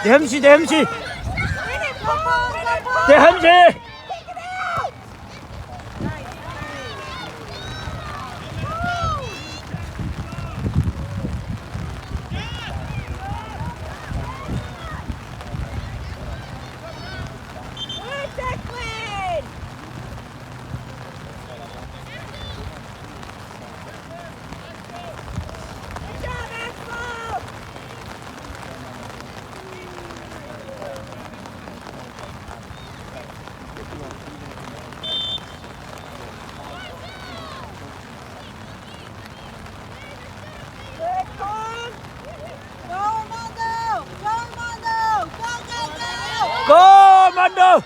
Dempsey, Dempsey. Dempsey. Go, Mando!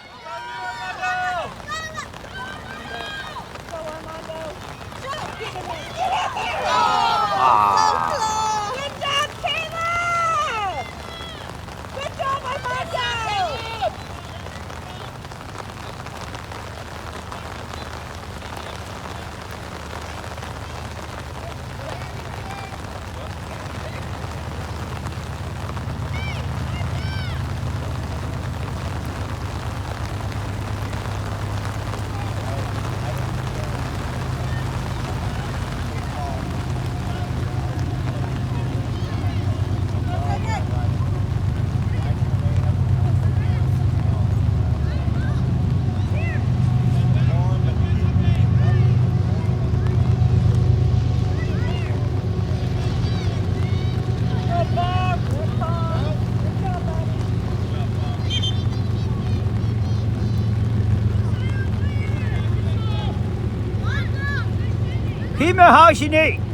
힘을 하시니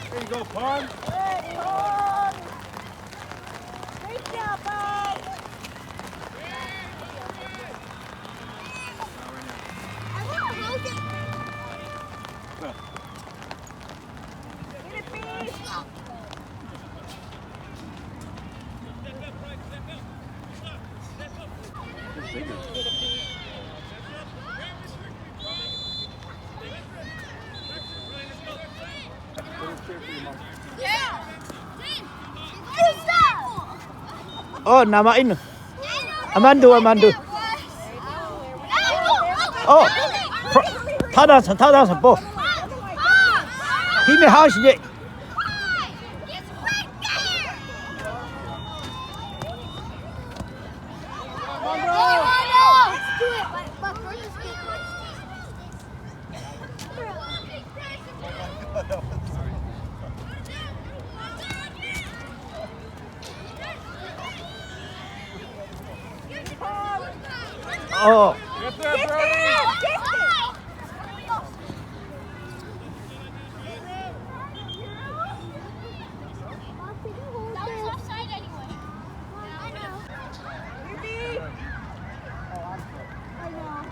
There you go, Pond. Good, Pong. Great job, Pong. I want to hold it. Get it, Pete. Yeah. Oh, nama ini. Amandu. Oh, 타다서 뭐. 힘이 하시네. 어. Get there, Brody. That was offside anyway. I know. I know.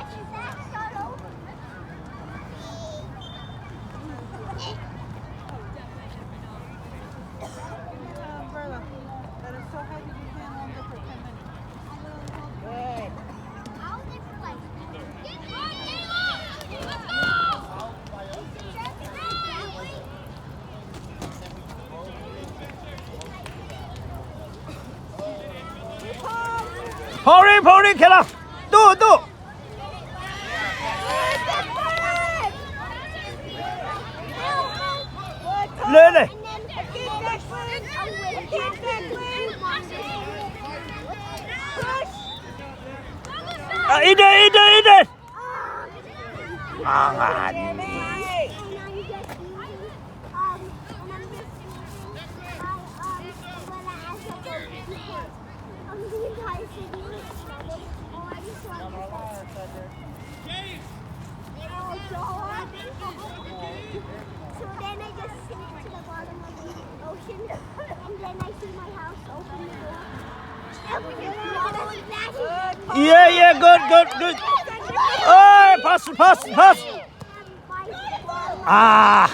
Is that start over? Umbrella that is so heavy you can't hold it for 10 minutes. Good. I'll get for like. Get on, let's go! 포리 캐라. 또. 네네. 아, 이대. 아, So then I just sink to the bottom of the ocean, and then I see my house open the door. 예, good. 어이, 파스. 아.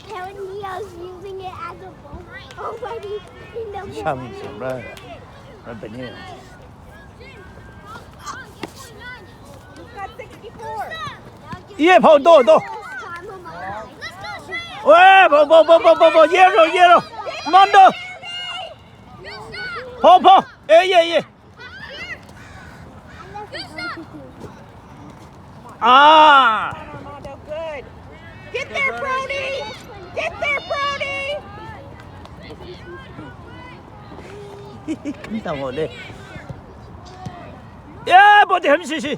Apparently I was using it as a boat already in the water. 참 정말 rabbeinu. You've got 64. 예, 또. First time of my life. Let's go, Shreya. 뭐, 예로. 만더. 포. 예. 아. Armando, good. Get there, Brody. Get there, Brody. 인당어네. 야, 뭐지 햄시시.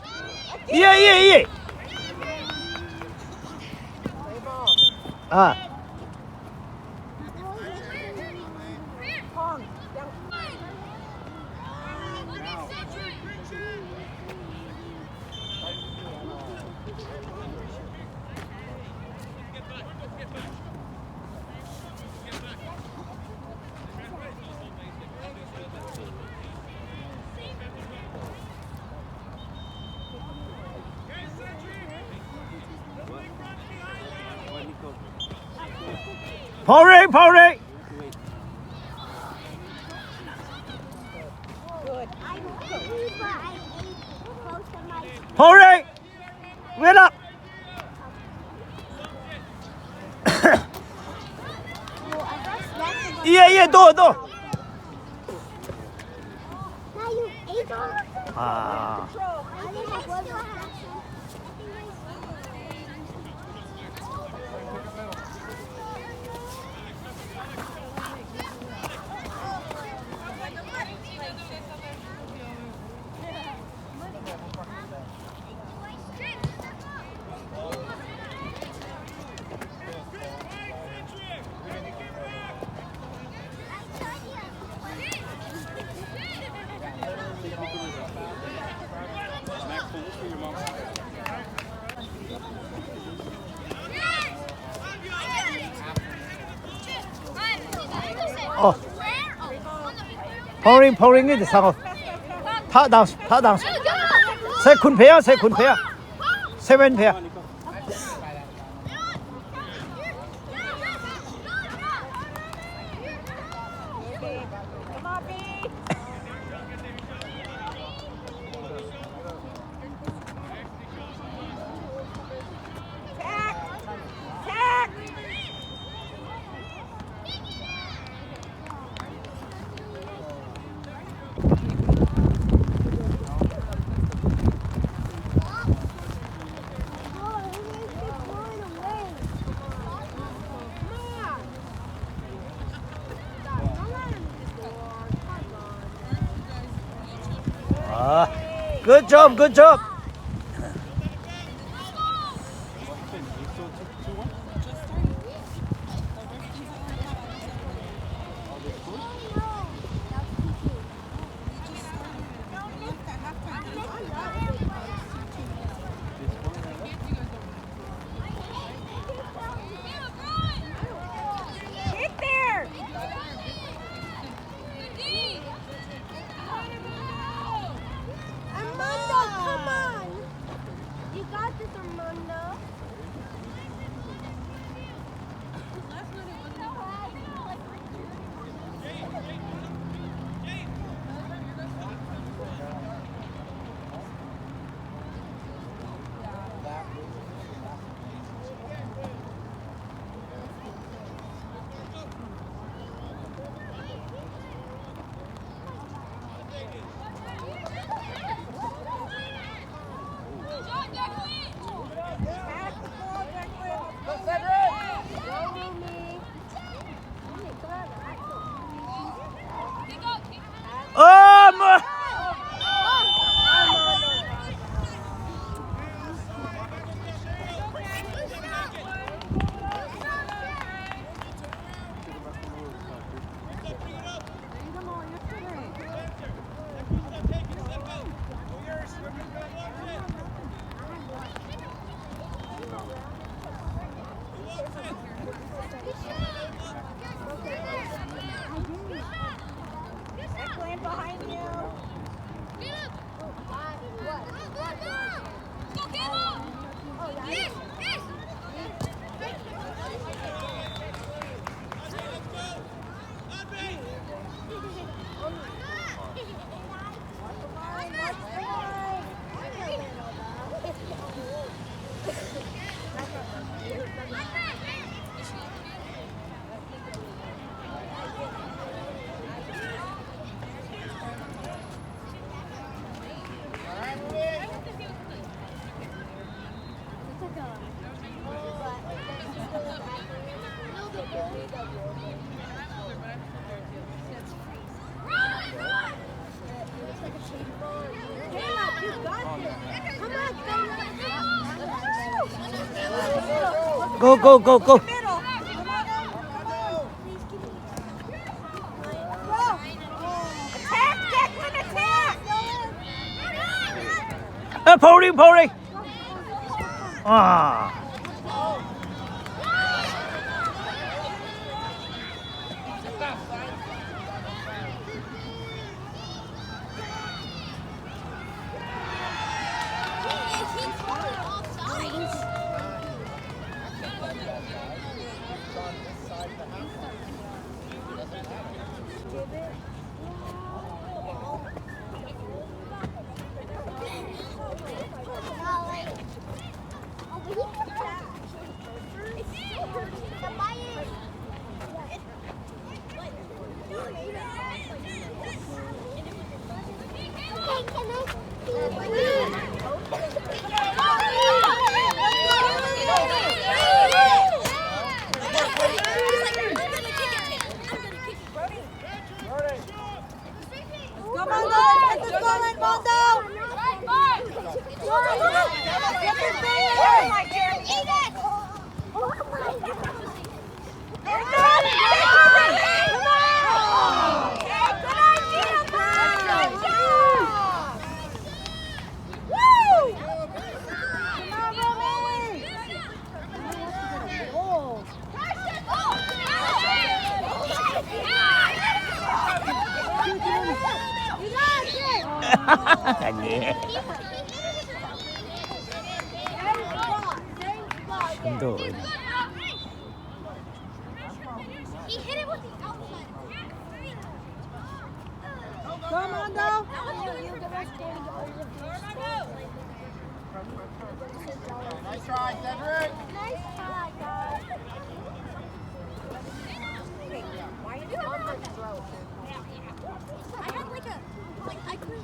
예. 아. Pong. Down. 포리. Good. I believe I ate close to my 포리. 웨라. well, I guess that's 예, 너. Now you ate all of them? 아, I think I still have some. 어. 펑링이 상어. 다 나왔어. 세군 배야. 세ven 배야. Come on, B. Tack. Tack. Oh, everything's just going away. 아, good job. Get there. Armando, come on. You got this, Armando. Pass the ball, Declan. Go, Mimi. 뭐. Declan behind you. Go. Middle. Come on. Go. Attack, Declan, attack. 펑링. 아. Come on, guys. Get the score line ball down. Get the 아니. 도 He hit it with the outside. Come on, down. Nice try, Cedric. Nice try, guys. I had like I could.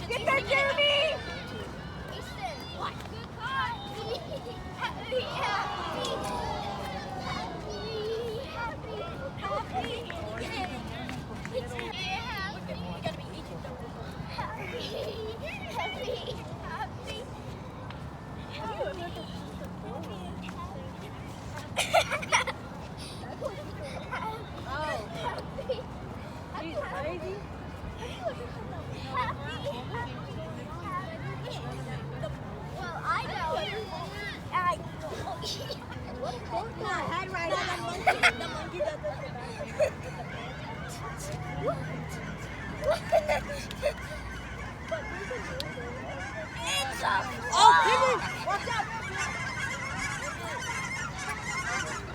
Get that, Jeremy! Easton, what? Good call. Happy, happy, Well, I know. Head right on the monkey. The monkey doesn't. It's a Oh, watch out.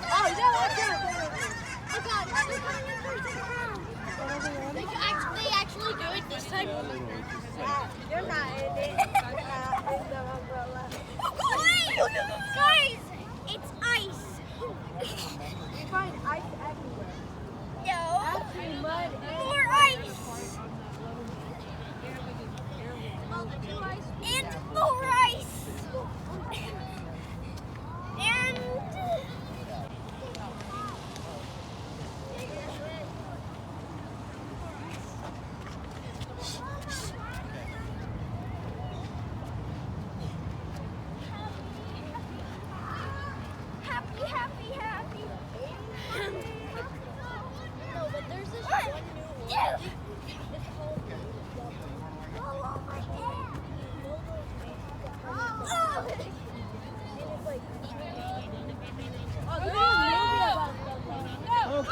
Oh, yeah, watch out. Oh, God. They're coming in for second round. They actually do it this time. You're not in it. It's the umbrella. Guys, it's ice. You find ice everywhere. No. Actually, mud and More ice. And more ice. And happy, happy, happy. No, but there's this one new one. It's called oh, my hair. Oh. And it's like oh, there's a movie about them.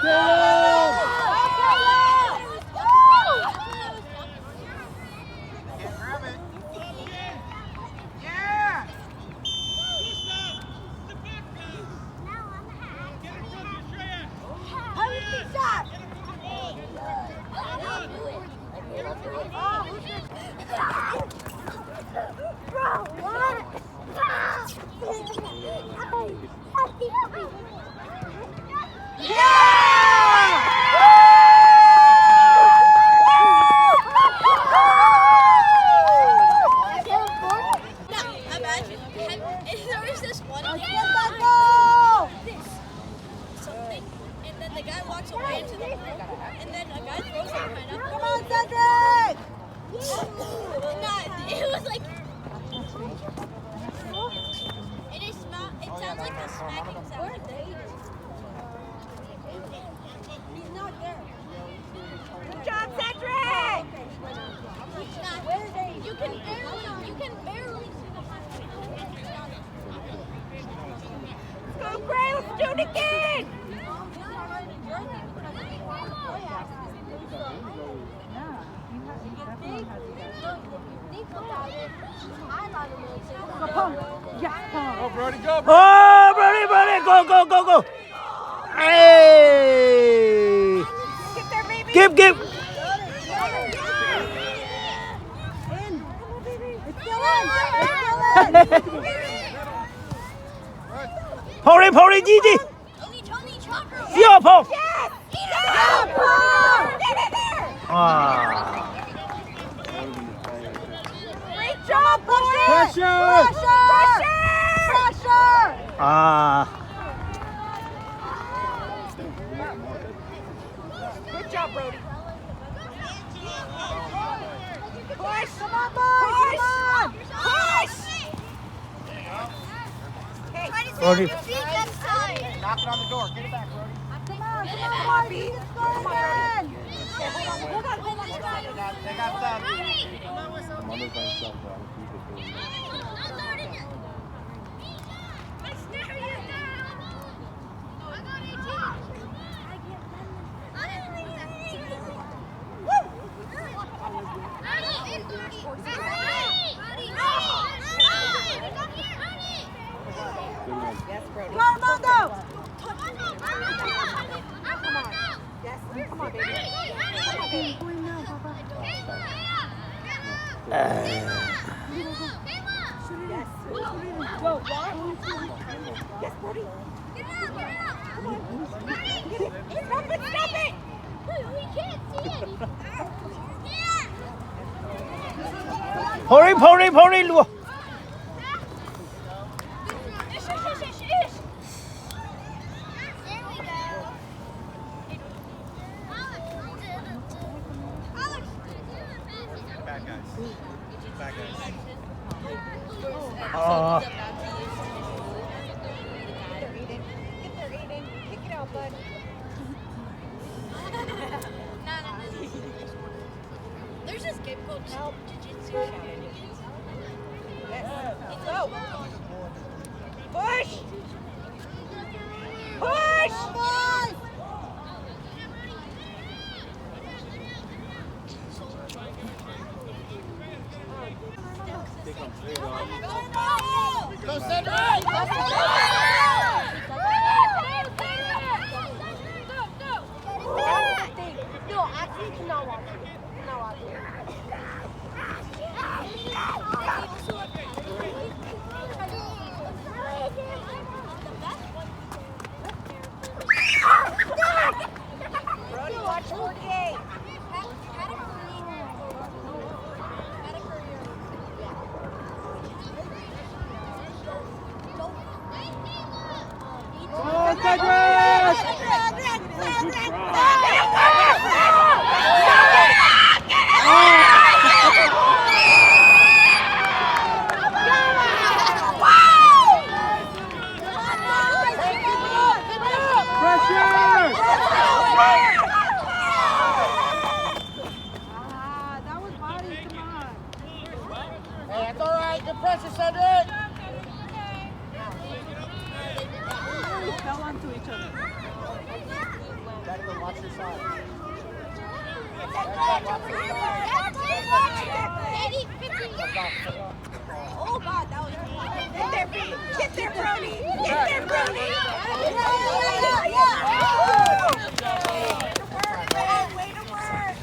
Grab it. Yeah. Bro, what? Imagine if there was this one something, and then the guy walks away into the room, and then a guy throws a pineapple. Come on, Cedric! It was like it sounds like a smacking sound. Go, Pong. Yes, Pong. Go, Brody, go. Oh, Brody, Brody, go, go, go, go. Hey. Get there, baby. Give. In. It's still in. It's still in. Pori, Gigi. Yo, Po. Yes. Yeah, Pong. Ah. Great job, push it. Pressure. Pressure. Ah. Good job, Brody. Push. Come on, boys. Push. Okay. Brody. Knock it on the door. Get it back, Brody. Come on, B. Let's go again. Hold on. They got that. Yes, Brody. Go, Armando. Come on. Yes, come on, baby. Come on, baby. Yes. Go, walk. Yes, Brody. Come on. Stop it. We can't see it. Pori. There we go. Bad guys. Bad guys. Ah. Get there, Aiden. Kick it out, bud. There's this game called Help Jiu-Jitsu Shenanigans. Yes. Go. Push. Push. Go, Cedric. No, actually, cannot watch it. Cannot watch it. Brody, watch 48. Oh, Cedric. That was body. Come on. Hey, it's all right. Good pressure, Cedric. We fell onto each other. Declan, watch your side. Oh God, that was Get there, B. Get there, Brody. Get there, Brody. Way to work.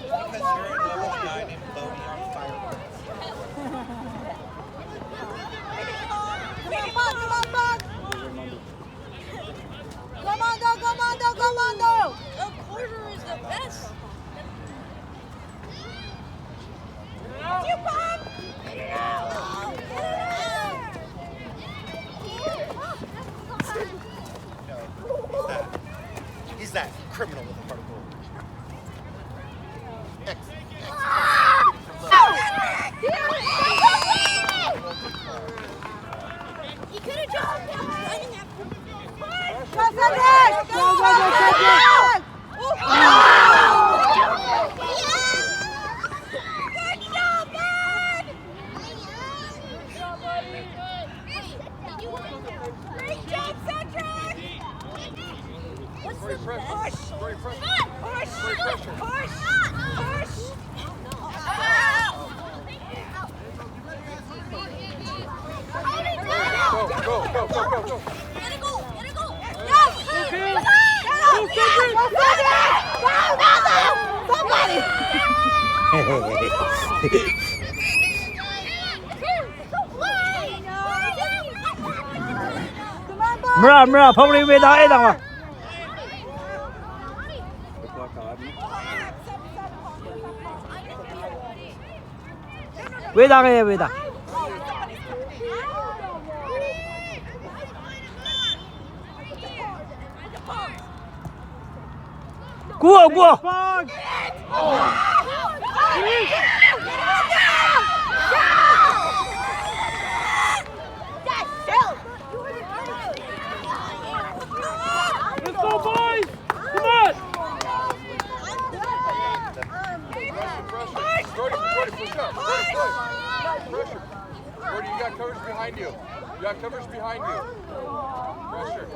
Because you're a level 9 in Bodie on fireworks. Get a goal! Get a goal! Yes! Somebody! Mura, Mura, Pony về đó, đâu à? Về đó cái về đó. Cua, cua. Let's go, boys! Come on! Brody, push up. Pressure. Brody, you got coverage behind you. You got coverage behind you. Pressure.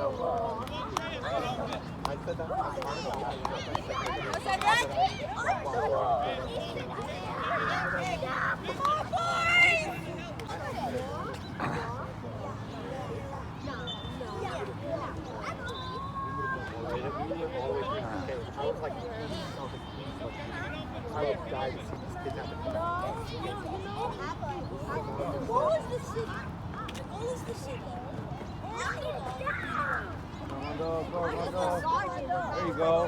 There you go.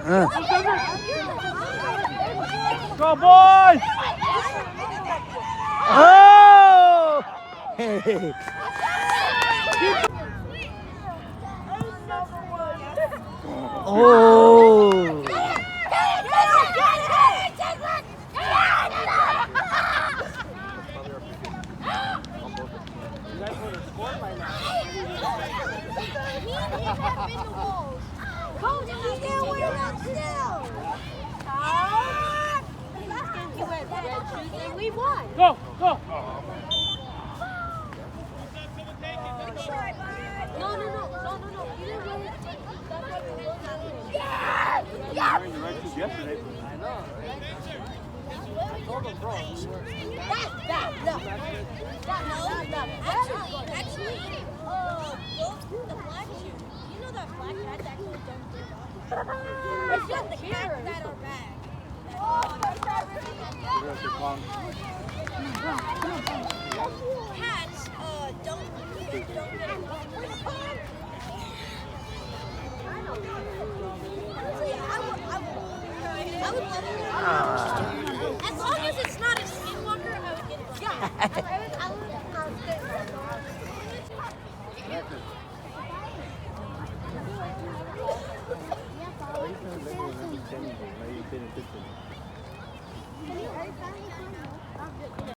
Go, boys! Oh! Oh! Coach, he's there with us still. We won. Go, go! No. You didn't really take Yesterday. Actually, the black shoe. You know that black cat's actually don't do that. It's just the cats that are bad. Cats don't get I would love it. As long as it's not a skinwalker, I would get it. Yeah.